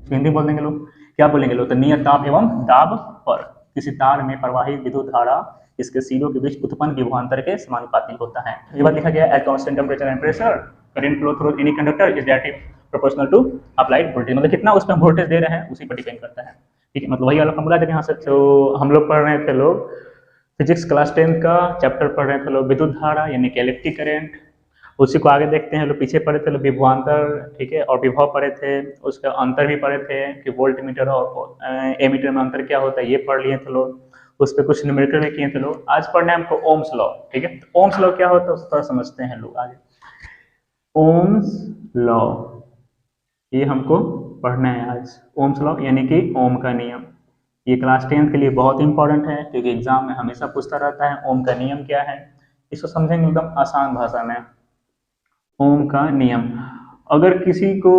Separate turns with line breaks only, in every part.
हिंदी बोल देंगे लोग, क्या बोलेंगे लोग, तो नियत ताप एवं दाब पर किसी तार में प्रवाहित विद्युत धारा इसके सिरों के बीच उत्पन्न विभवांतर के समानुपाती होता है। ये बात लिखा गया at constant temperature and pressure current flow through any conductor is directly proportional to applied voltage, मतलब कितना उसमें वोल्टेज दे रहे हैं उसी पर डिपेंड करता है। ठीक है, मतलब वही वाला फॉर्मूला जब यहाँ से तो हम लोग पढ़ रहे थे लोग फिजिक्स क्लास 10 का चैप्टर पढ़ रहे थे लोग विद्युत धारा यानी कि इलेक्ट्रिक करंट, उसी को आगे देखते हैं लोग, पीछे पढ़े थे लोग विभवांतर, ठीक है, और विभव पढ़े थे, उसका अंतर भी पढ़े थे कि वोल्ट मीटर और एमीटर में अंतर क्या होता है, ये पढ़ लिए थे लोग, उस पर कुछ न्यूमेरिकल भी किए थे लोग। आज पढ़ना है हमको ओम्स लॉ, ठीक है, तो ओम्स लॉ क्या होता है उसको थोड़ा समझते हैं लोग आगे। ओम्स लॉ ये हमको पढ़ना है आज, ओम्स लॉ यानी कि ओम का नियम। ये क्लास 10 के लिए बहुत इंपॉर्टेंट है क्योंकि एग्जाम में हमेशा पूछता रहता है ओम का नियम क्या है, इसको समझेंगे एकदम आसान भाषा में। ओम का नियम, अगर किसी को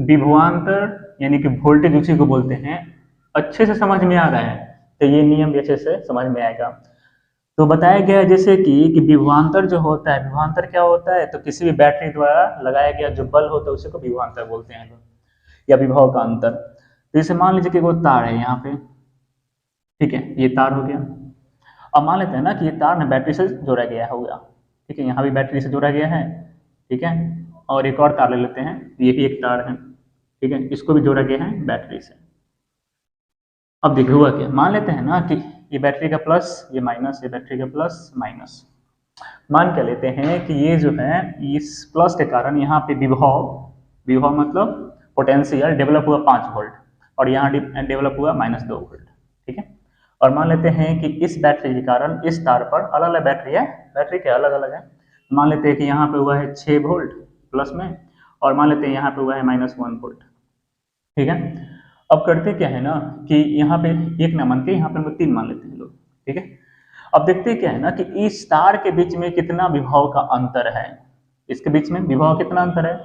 विभवांतर यानी कि वोल्टेज उसी को बोलते हैं अच्छे से समझ में आ रहा है तो ये नियम भी अच्छे से समझ में आएगा। तो बताया गया है जैसे कि विभवांतर जो होता है, विभवांतर क्या होता है, तो किसी भी बैटरी द्वारा लगाया गया जो बल होता है उसी को विभवांतर बोलते हैं लोग, या विभव का अंतर। तो जैसे मान लीजिए कि वो तार है यहाँ पे, ठीक है, ये तार हो गया। अब मान लेते हैं ना कि ये तार ना बैटरी से जोड़ा गया होगा, ठीक है, यहाँ भी बैटरी से जोड़ा गया है, ठीक है, और एक और तार ले लेते हैं, ये भी एक तार है, ठीक है, इसको भी जोड़ा गया है बैटरी से। अब देखिए हुआ क्या, मान लेते हैं ना कि ये बैटरी का प्लस, ये माइनस, ये बैटरी का प्लस माइनस, मान के लेते हैं कि ये जो है इस प्लस के कारण यहाँ पे विभव, विभव मतलब पोटेंशियल डेवलप हुआ 5 वोल्ट और यहाँ डेवलप हुआ -2 वोल्ट, ठीक है। और मान लेते हैं कि इस बैटरी के कारण इस तार पर अलग अलग बैटरी है, बैटरी के अलग अलग है, मान लेते हैं कि यहाँ पे हुआ है 6 वोल्ट प्लस में और मान लेते हैं यहाँ पे हुआ है -1 वोल्ट, ठीक है। अब करते क्या है ना कि यहाँ पे एक ना मान के यहाँ पे हम 3 मान लेते हैं लोग, ठीक है। अब देखते क्या है ना कि इस तार के बीच में कितना विभव का अंतर है, इसके बीच में विभव कितना अंतर है,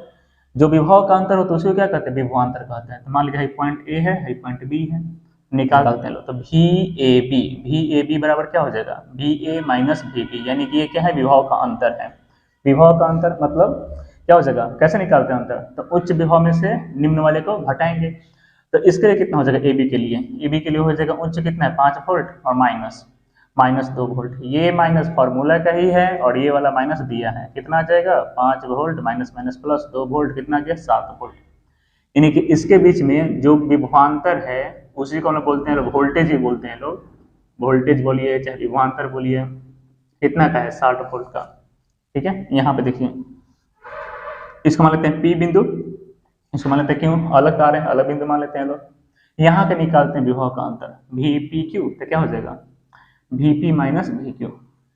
जो विभव का अंतर होता है उसको क्या कहते हैं, विभवांतर कहते हैं। तो मान लीजिए पॉइंट ए है, पॉइंट बी है, निकालते हैं लोग, तो वी ए बी बराबर क्या हो जाएगा, V A minus V B, यानी कि ये क्या है, विभव का अंतर है। विभव का अंतर मतलब क्या हो जाएगा, कैसे निकालते हैं अंतर, तो उच्च विभव में से निम्न वाले को घटाएंगे, तो इसके लिए कितना हो जाएगा, ए बी के लिए, ए बी के लिए हो जाएगा उच्च कितना है 5 वोल्ट और -2 वोल्ट, ये माइनस फॉर्मूला का ही है और ये वाला माइनस दिया है, कितना आ जाएगा 5 volt minus minus plus 2 volt, कितना गया 7 वोल्ट। यानी कि इसके बीच में जो विभवांतर है उसी को हम लोग बोलते हैं, वोल्टेज ही बोलते हैं लोग, वोल्टेज बोलिए चाहे विभवांतर बोलिए, कितना का है 60 वोल्ट का, ठीक है। यहाँ पे देखिए इसको मान लेते हैं पी बिंदु, इसको मान लेते हैं क्यों, अलग तार है अलग बिंदु मान लेते हैं लोग, यहाँ पे निकालते हैं विभव का अंतर वी पी क्यू, तो क्या हो जाएगा V P minus we Q,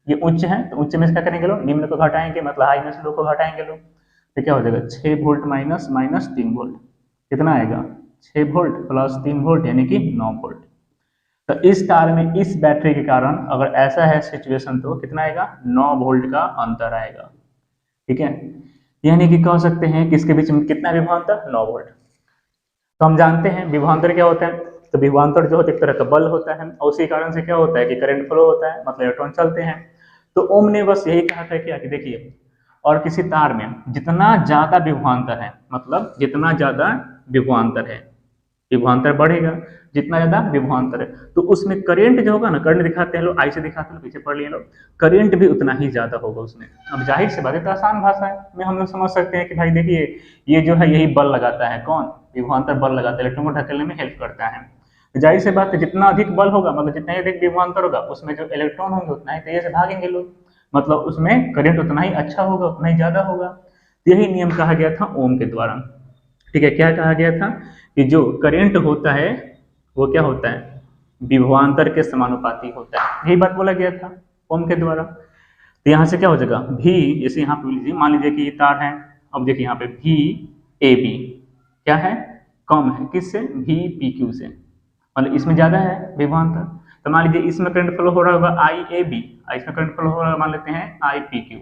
ये उच्च है तो उच्च में से क्या करेंगे लोग, निम्न को घटाएंगे, मतलब हाई में से लो को घटाएंगे लोग, तो क्या हो जाएगा 6 वोल्ट माइनस माइनस 3 वोल्ट, कितना आएगा 6 वोल्ट प्लस 3 वोल्ट यानी कि 9 वोल्ट। तो इस तार में इस बैटरी के कारण अगर ऐसा है सिचुएशन तो कितना आएगा 9 वोल्ट का अंतर आएगा, ठीक है। यानी कि कह सकते हैं कि इसके बीच में कितना विभवांतर 9 वोल्ट। तो हम जानते हैं विभवांतर क्या होता है, तो विभवांतर जो होता है एक तरह का बल होता है और उसी कारण से क्या होता है कि करंट फ्लो होता है, मतलब इलेक्ट्रॉन चलते हैं। तो ओम ने बस यही कहा था क्या कि देखिए, और किसी तार में जितना ज्यादा विभवांतर है, मतलब जितना ज्यादा विभवांतर है, विभवांतर बढ़ेगा जितना ज्यादा विभवांतर है, तो उसमें करंट जो होगा ना, करंट दिखाते हैं लोग, आई से दिखाते हैं, पीछे पढ़ लिए लोग, करंट भी उतना ही ज्यादा होगा उसमें। अब जाहिर सी बात है, तो आसान भाषा में हम लोग समझ सकते हैं कि भाई देखिए ये जो है यही बल लगाता है, कौन, विभवांतर बल लगाता है, इलेक्ट्रॉन को ढकेलने में हेल्प करता है। जाहिर सी बात है जितना अधिक बल होगा, मतलब जितना अधिक विभवांतर होगा, उसमें जो इलेक्ट्रॉन होंगे उतना ही तेजी से भागेंगे लोग, मतलब उसमें करंट उतना ही अच्छा होगा, उतना ही ज्यादा होगा। यही नियम कहा गया था ओम के द्वारा, ठीक है। क्या कहा गया था कि जो करंट होता है वो क्या होता है, विभवांतर के समानुपाती होता है, यही बात बोला गया था ओम के द्वारा। तो यहाँ से क्या हो जाएगा भी, जैसे यहाँ पे लीजिए मान लीजिए कि ये तार है, अब देखिए यहाँ पे भी ए बी क्या है, कम है, किससे, भी पी क्यू से, मतलब इसमें ज्यादा है विभवांतर। तो मान लीजिए इसमें करंट फ्लो हो रहा होगा आई ए बी, इसमें करंट फ्लो हो रहा है मान लेते हैं आई पी क्यू,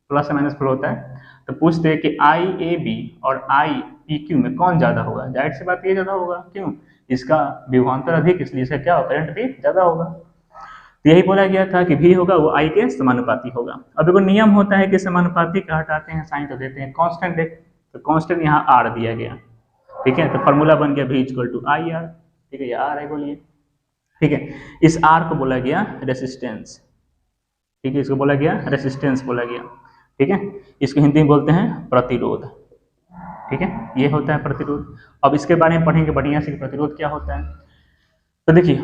प्लस से माइनस फ्लो होता है। तो पूछते हैं कि आई ए बी और आई पी क्यू में कौन ज्यादा होगा, जाहिर सी बात ये ज्यादा होगा, क्यों, इसका विभवांतर अधिक, इसलिए इसका क्या होगा करंट भी ज्यादा होगा। तो यही बोला गया था कि भी होगा वो आई के समानुपाती होगा। अब एगो नियम होता है कि समानुपाती का हटाते हैं साइन तो देते हैं कांस्टेंट, तो कांस्टेंट यहाँ आर दिया गया, ठीक है, तो फॉर्मूला बन गया V equal to I R. ठीक है, ये आर है, बोलिए। ठीक है, इस आर को बोला गया रेसिस्टेंस। ठीक है, इसको बोला गया रेसिस्टेंस बोला गया। ठीक है, इसको हिंदी में बोलते हैं प्रतिरोध। ठीक है, ये होता है प्रतिरोध। अब इसके बारे में पढ़ेंगे बढ़िया से प्रतिरोध क्या होता है। तो देखिए,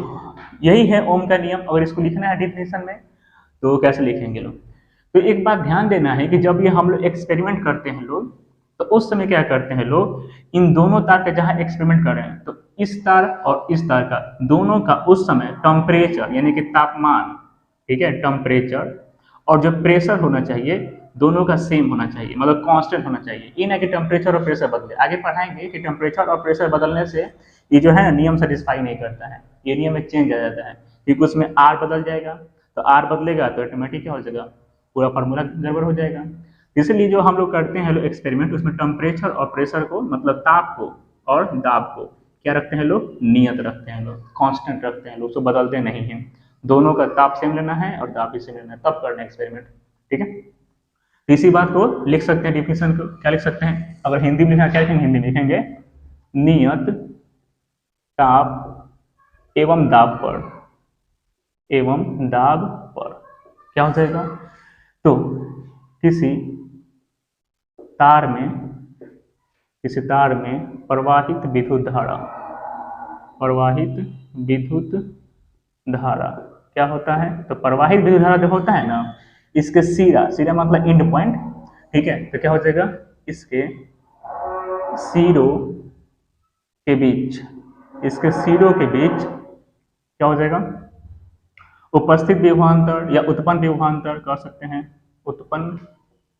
यही है ओम का नियम। अगर इसको लिखना है डिफिनेशन में तो कैसे लिखेंगे लोग। तो एक बात ध्यान देना है कि जब ये हम लोग एक्सपेरिमेंट करते हैं लोग, तो उस समय क्या करते हैं लोग, इन दोनों तार का जहां एक्सपेरिमेंट कर रहे हैं, तो इस तार और इस तार का दोनों का उस समय टेम्परेचर यानी कि तापमान, ठीक है, टेम्परेचर और जो प्रेशर होना चाहिए दोनों का सेम होना चाहिए, मतलब कांस्टेंट होना चाहिए। ये ना कि टेम्परेचर और प्रेशर बदले। आगे पढ़ाएंगे कि टेम्परेचर और प्रेशर बदलने से ये जो है नियम सेटिस्फाई नहीं करता है, ये नियम में चेंज आ जाता है, क्योंकि उसमें आर बदल जाएगा। तो आर बदलेगा तो ऑटोमेटिक क्या हो जाएगा, पूरा फार्मूला गड़बड़ हो जाएगा। इसलिए जो हम लोग करते हैं लोग एक्सपेरिमेंट, उसमें टेम्परेचर और प्रेशर को, मतलब ताप को और दाब को क्या रखते हैं लोग, नियत रखते हैं लोग, कांस्टेंट रखते हैं लोग, उसको बदलते नहीं हैं। दोनों का ताप सेम लेना है और दाब भी सेम लेना है, तब करना है एक्सपेरिमेंट। ठीक है, इसी बात को लिख सकते हैं डिफिनेशन को, क्या लिख सकते हैं, अगर हिंदी में लिखना क्या लिखेंगे, हिंदी में लिखेंगे नियत ताप एवं दाब पर, एवं दाब पर क्या हो जाएगा। तो किसी तार में प्रवाहित विद्युत धारा, प्रवाहित विद्युत धारा क्या होता है। तो प्रवाहित विद्युत धारा जो होता है ना, इसके सिरा मतलब एंड पॉइंट। ठीक है, तो क्या हो जाएगा, इसके सिरों के बीच, इसके सिरों के बीच क्या हो जाएगा, उपस्थित विभवांतर या उत्पन्न विभवांतर कह सकते हैं। उत्पन्न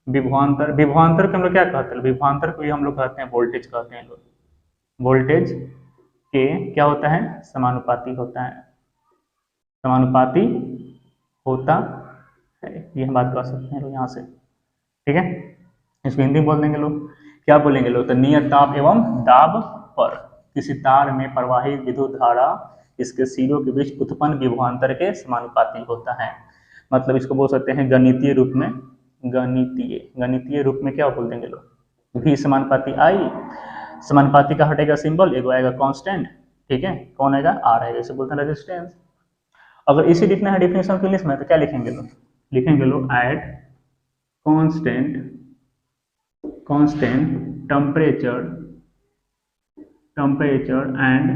विभवांतर, विभवांतर को हम लोग क्या कहते हैं, विभवांतर को हम लोग कहते हैं वोल्टेज कहते हैं लोग। वोल्टेज के क्या होता है, समानुपाती होता है, समानुपाती होता है, ये हम बात कर सकते हैं लोग यहाँ से। ठीक है, इसको हिंदी में बोल देंगे लोग, क्या बोलेंगे लोग, तो नियत ताप एवं दाब पर किसी तार में प्रवाहित विद्युत धारा इसके सिरों के बीच उत्पन्न विभवांतर के समानुपाती होता है। मतलब इसको बोल सकते हैं गणितीय रूप में, गणितीय रूप में क्या बोल देंगे लोग, V समानुपाती आई। समानुपाती का हटेगा सिंबल, एगो आएगा कांस्टेंट। ठीक है, कौन आएगा, आर आएगा, इसे बोलते हैं रेजिस्टेंस। अगर इसे लिखना है डिफिनेशन ऑफ इंग्लिश में तो क्या लिखेंगे लोग, लिखेंगे लोग eight constant temperature and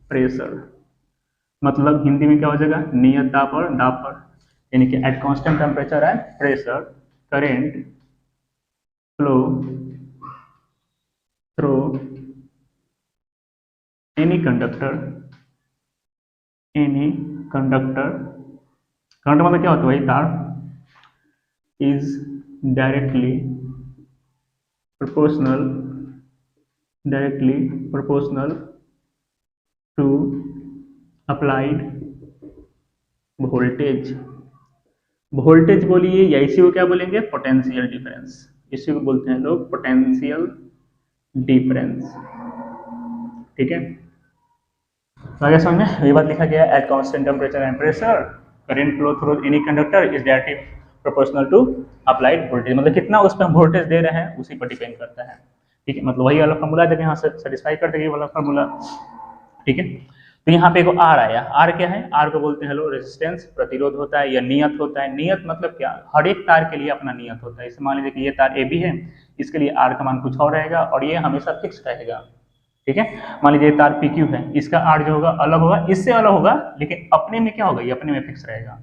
pressure. मतलब हिंदी में क्या हो जाएगा, नियत ताप और दाब पर, यानी कि eight constant temperature and pressure current flow through any conductor, current मतलब क्या होता है, वही तार, is directly proportional to applied voltage। Voltage बोलिए या इसी को क्या बोलेंगे, पोटेंशियल डिफरेंस, इसी को बोलते हैं लोग पोटेंशियल डिफरेंस। ठीक है, तो आगे समझ में ये बात लिखा गया, at constant temperature and pressure current flow through any conductor is directly proportional to applied voltage. मतलब कितना उस पर हम वोल्टेज दे रहे हैं उसी पर डिपेंड करता है। ठीक है, मतलब वही वाला फॉर्मूला जब यहाँ से सेटिस्फाई कर देगी वाला फॉर्मूला। ठीक है, तो यहाँ पे एक आर आया, आर क्या है, आर को बोलते हैं लोग रेजिस्टेंस, प्रतिरोध होता है या नियत होता है। नियत मतलब क्या, हर एक तार के लिए अपना नियत होता है। इसे मान लीजिए कि ये तार ए बी है, इसके लिए आर का मान कुछ और रहेगा और ये हमेशा फिक्स रहेगा। ठीक है, मान लीजिए तार पी क्यू है, इसका आर जो होगा अलग होगा, इससे अलग होगा, लेकिन अपने में क्या होगा, ये अपने में फिक्स रहेगा।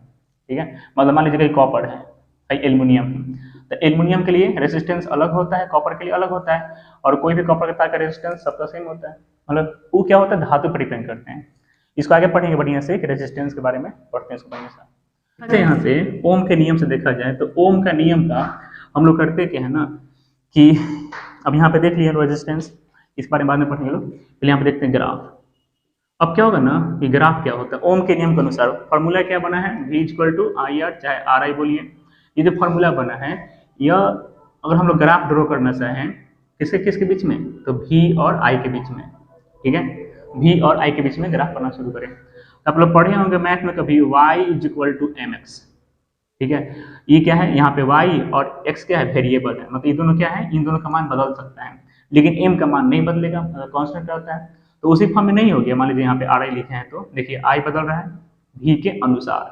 ठीक है, मतलब मान लीजिए कि कॉपर है, एल्युमिनियम, तो एल्युमिनियम के लिए रेजिस्टेंस अलग होता है, कॉपर के लिए अलग होता है, और कोई भी कॉपर के तार का रेजिस्टेंस सबका सेम होता है। मतलब वो क्या होता है, धातु पर डिपेंड करते हैं। इसको आगे पढ़ेंगे बढ़िया से, कि रेजिस्टेंस के बारे में पढ़ते हैं इसको बढ़िया से। अच्छा, यहाँ से ओम के नियम से देखा जाए तो ओम का नियम का हम लोग करते क्या है ना, कि अब यहाँ पे देख लिया रेजिस्टेंस, इस बारे में बाद में पढ़ेंगे लोग, पहले यहाँ पे देखते हैं ग्राफ। अब क्या होगा ना, कि ग्राफ क्या होता है, ओम के नियम के अनुसार फॉर्मूला क्या बना है, V equal to I R, चाहे आर आई बोलिए। ये जो फॉर्मूला बना है, यह अगर हम लोग ग्राफ ड्रॉ करना चाहें किसके बीच में, तो V और I के बीच में। ठीक है, V और I के बीच में ग्राफ बनना शुरू करें। तो आप लोग पढ़े होंगे मैथ में कभी y is equal to mx। ठीक है, ये क्या है, यहाँ पे y और x क्या है, वेरिएबल है, मतलब ये दोनों क्या है, इन दोनों का मान बदल सकता है। लेकिन m का मान नहीं बदलेगा, कांस्टेंट रहता है। तो उसी फॉर्म में नहीं हो गया। मान लीजिए यहाँ पे r i लिखे हैं तो देखिए i बदल रहा है v के अनुसार,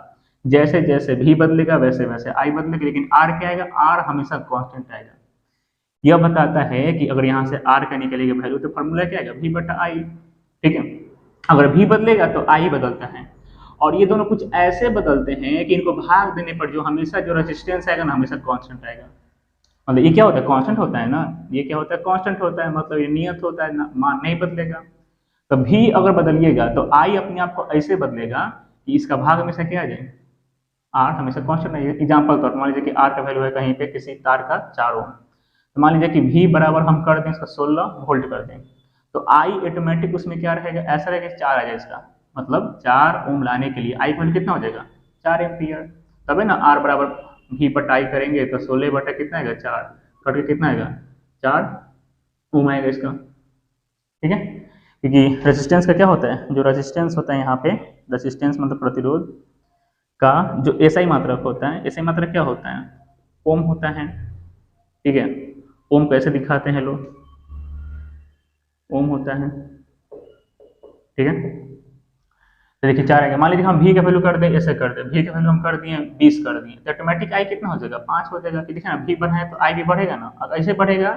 जैसे जैसे v बदलेगा वैसे वैसे i बदलेगा, लेकिन r क्या आएगा, r हमेशा कांस्टेंट आएगा। यह बताता है कि अगर यहाँ से r का निकलेगा वैल्यू तो फॉर्मूला क्या आएगा, v बटा i। ठीक है, अगर v बदलेगा तो i बदलता है, और ये दोनों कुछ ऐसे बदलते हैं कि इनको भाग देने पर जो हमेशा जो रेजिस्टेंस आएगा ना हमेशा कांस्टेंट आएगा। मतलब ये क्या होता है, कांस्टेंट होता है ना, ये क्या होता है, कांस्टेंट होता है, मतलब ये नियत होता है ना, मान नहीं बदलेगा। तो भी अगर बदलिएगा तो आई अपने आप को ऐसे बदलेगा कि इसका भाग हमेशा क्या आ जाए, आर हमेशा कांस्टेंट है। एग्जाम्पल तौर मान लीजिए कि आर का वैल्यू है कहीं पे किसी तार का 4 ओम, तो मान लीजिए कि भी बराबर हम कर दें इसका 16 वोल्ट कर दें, तो आई ऑटोमेटिक उसमें क्या रहेगा, ऐसा रहेगा 4 आ जाए इसका, मतलब 4 ओम लाने के लिए आई वैल्यू कितना हो जाएगा, 4 एम्पियर। तब है ना आर बराबर भी बटा आई करेंगे तो 16 बटा कितना आएगा 4, कट के कितना आएगा 4 ओम आएगा इसका। ठीक है, क्योंकि रेजिस्टेंस का क्या होता है, जो रेजिस्टेंस होता है यहाँ पे, रेजिस्टेंस मतलब प्रतिरोध का जो एसआई मात्रक होता है, एसआई मात्रक क्या होता है, ओम होता है। ठीक है, ओम कैसे दिखाते हैं लोग, ओम होता है। ठीक है, तो देखिए 4 आएगा। मान लीजिए हम v का वैल्यू कर दें, ऐसे कर दें, v का वैल्यू हम कर दिए 20 कर दिए, तो ऑटोमेटिक i कितना हो जाएगा 5 हो जाएगा। कि देखिए ना v बढ़ा है तो i भी बढ़ेगा ना, अगर ऐसे बढ़ेगा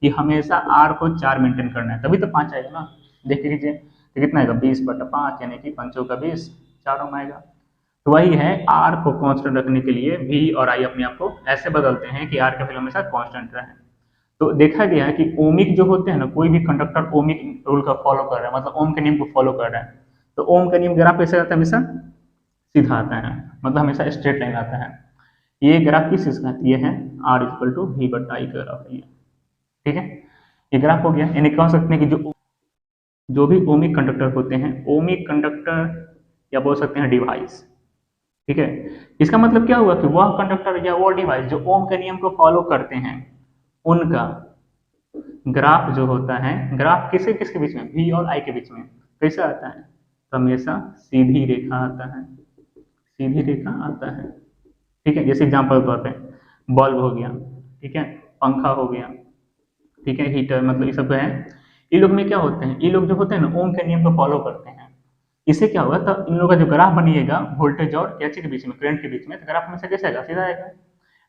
कि हमेशा r को 4 मेंटेन करना है तभी तो 5 आएगा ना। देख लीजिए तो कितना आएगा 20 बटा 5 यानी कि 5 का 20, 4 ओम आएगा। तो वही है, r को कांस्टेंट रखने के लिए v और i अपने आप को ऐसे बदलते हैं कि r का वैल्यू हमेशा कांस्टेंट रहे। तो देखा गया है कि ओमिक जो होते हैं ना, कोई भी कंडक्टर ओमिक रूल का फॉलो कर रहा है, मतलब ओम के नियम को फॉलो कर रहा है, तो ओम का नियम ग्राफ कैसे आता है, हमेशा सीधा आता है, मतलब हमेशा स्ट्रेट लाइन आता है। ये ग्राफ किस चीज का है, ये है r इक्वल टू v बटा आई का ग्राफ है ये। ठीक है, ये ग्राफ हो गया। यानी कह सकते हैं कि जो भी ओमिक कंडक्टर होते हैं, ओमिक कंडक्टर या बोल सकते हैं डिवाइस। ठीक है, इसका मतलब क्या हुआ कि वह कंडक्टर या वो डिवाइस जो ओम के नियम को फॉलो करते हैं उनका ग्राफ जो होता है, ग्राफ किसके किसके बीच में, v और i के बीच में कैसे आता है, तो हमेशा सीधी रेखा आता है, सीधी रेखा आता है। ठीक है, जैसे एग्जांपल तौर पे बल्ब हो गया, ठीक है, पंखा हो गया, ठीक है, हीटर, मतलब ये सब है। ये लोग में क्या होते हैं, ये लोग जो होते हैं ना ओम के नियम को फॉलो करते हैं। इससे क्या होगा, तो इन लोगों का जो ग्राफ बनिएगा वोल्टेज और क्या के बीच में, करंट के बीच में, तो ग्राफ हमेशा कैसे आएगा, सीधा आएगा।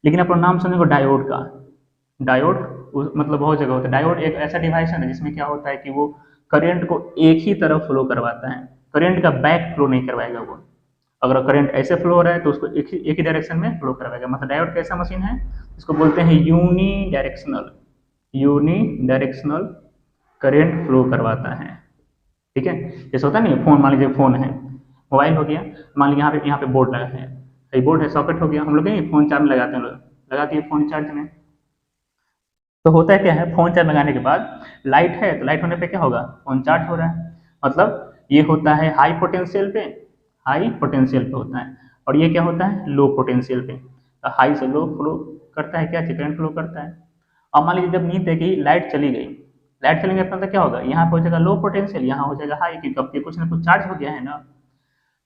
लेकिन अपना नाम सुनेंगे डायोड का, डायोड मतलब बहुत जगह होता है। डायोड एक ऐसा डिवाइस है ना जिसमें क्या होता है कि वो करंट को एक ही तरफ फ्लो करवाता है, करंट का बैक फ्लो नहीं करवाएगा वो। अगर करंट ऐसे फ्लो हो रहा है तो उसको एक ही डायरेक्शन में फ्लो करवाएगा। मतलब डायोड कैसा मशीन है, इसको बोलते हैं unidirectional, unidirectional current flow करवाता है। ठीक है, जैसे होता है ना फोन, मान लीजिए फोन है, मोबाइल हो गया, मान लीजिए यहाँ पे बोर्ड लगा है, ये बोर्ड है, सॉकेट हो गया, हम लोग फोन चार्ज में लगाते हैं, लोग लगाते हैं फोन चार्ज में। तो होता है क्या है, फोन चार्ज लगाने के बाद लाइट है, तो लाइट होने पे क्या होगा, फोन चार्ज हो रहा है, मतलब ये होता है हाई पोटेंशियल पे, हाई पोटेंशियल पे होता है, और ये क्या होता है लो पोटेंशियल पे। तो हाई से लो फ्लो करता है, क्या करंट फ्लो करता है। अब मान लीजिए जब नींद है कि लाइट चली गई, लाइट चलेंगे अपना तो क्या होगा, यहाँ पे हो जाएगा लो पोटेंशियल, यहाँ हो जाएगा हाई, क्योंकि अब कुछ ना कुछ चार्ज हो गया है ना।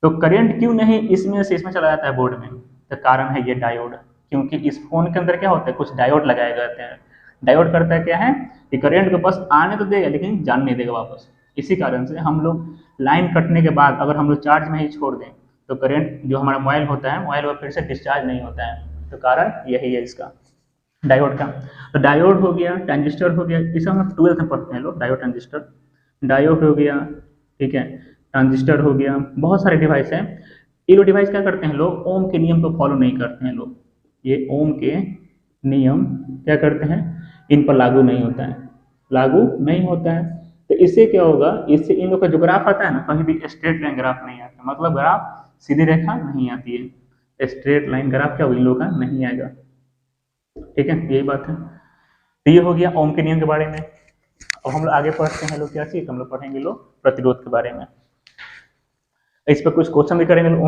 तो करंट क्यों नहीं इसमें से इसमें चला जाता है बोर्ड में, तो कारण है ये डायोड, क्योंकि इस फोन के अंदर क्या होता है, कुछ डायोड लगाए जाते हैं। डायोड करता है क्या है कि करंट को बस आने तो देगा लेकिन जान नहीं देगा वापस। इसी कारण से हम लोग लाइन कटने के बाद अगर हम लोग चार्ज में ही छोड़ दें तो करंट जो हमारा मोबाइल होता है, मोबाइल वो फिर से डिस्चार्ज नहीं होता है। तो कारण यही है इसका, डायोड का। तो डायोड हो गया, ट्रांजिस्टर हो गया, इसे हम 12th में पढ़ते हैं लोग, डायोड ट्रांजिस्टर, डायोड हो गया, ठीक है, ट्रांजिस्टर हो गया, बहुत सारे डिवाइस हैं। ये लोग डिवाइस क्या करते हैं, लोग ओम के नियम को फॉलो नहीं करते हैं लोग, ये ओम के नियम क्या करते हैं, इन पर लागू नहीं होता है, लागू नहीं होता है। तो इससे क्या होगा, इससे इन लोग का जो ग्राफ आता है ना, कहीं भी स्ट्रेट लाइन ग्राफ नहीं आता, मतलब ग्राफ सीधी रेखा नहीं आती है, स्ट्रेट लाइन ग्राफ क्या इन लोग का नहीं आएगा। ठीक है, यही बात है। तो ये हो गया ओम के नियम के बारे में। अब हम लोग आगे पढ़ते हैं लोग क्या चीज, हम लोग पढ़ेंगे लोग प्रतिरोध के बारे में। इस पर कुछ क्वेश्चन भी करेंगे लोग।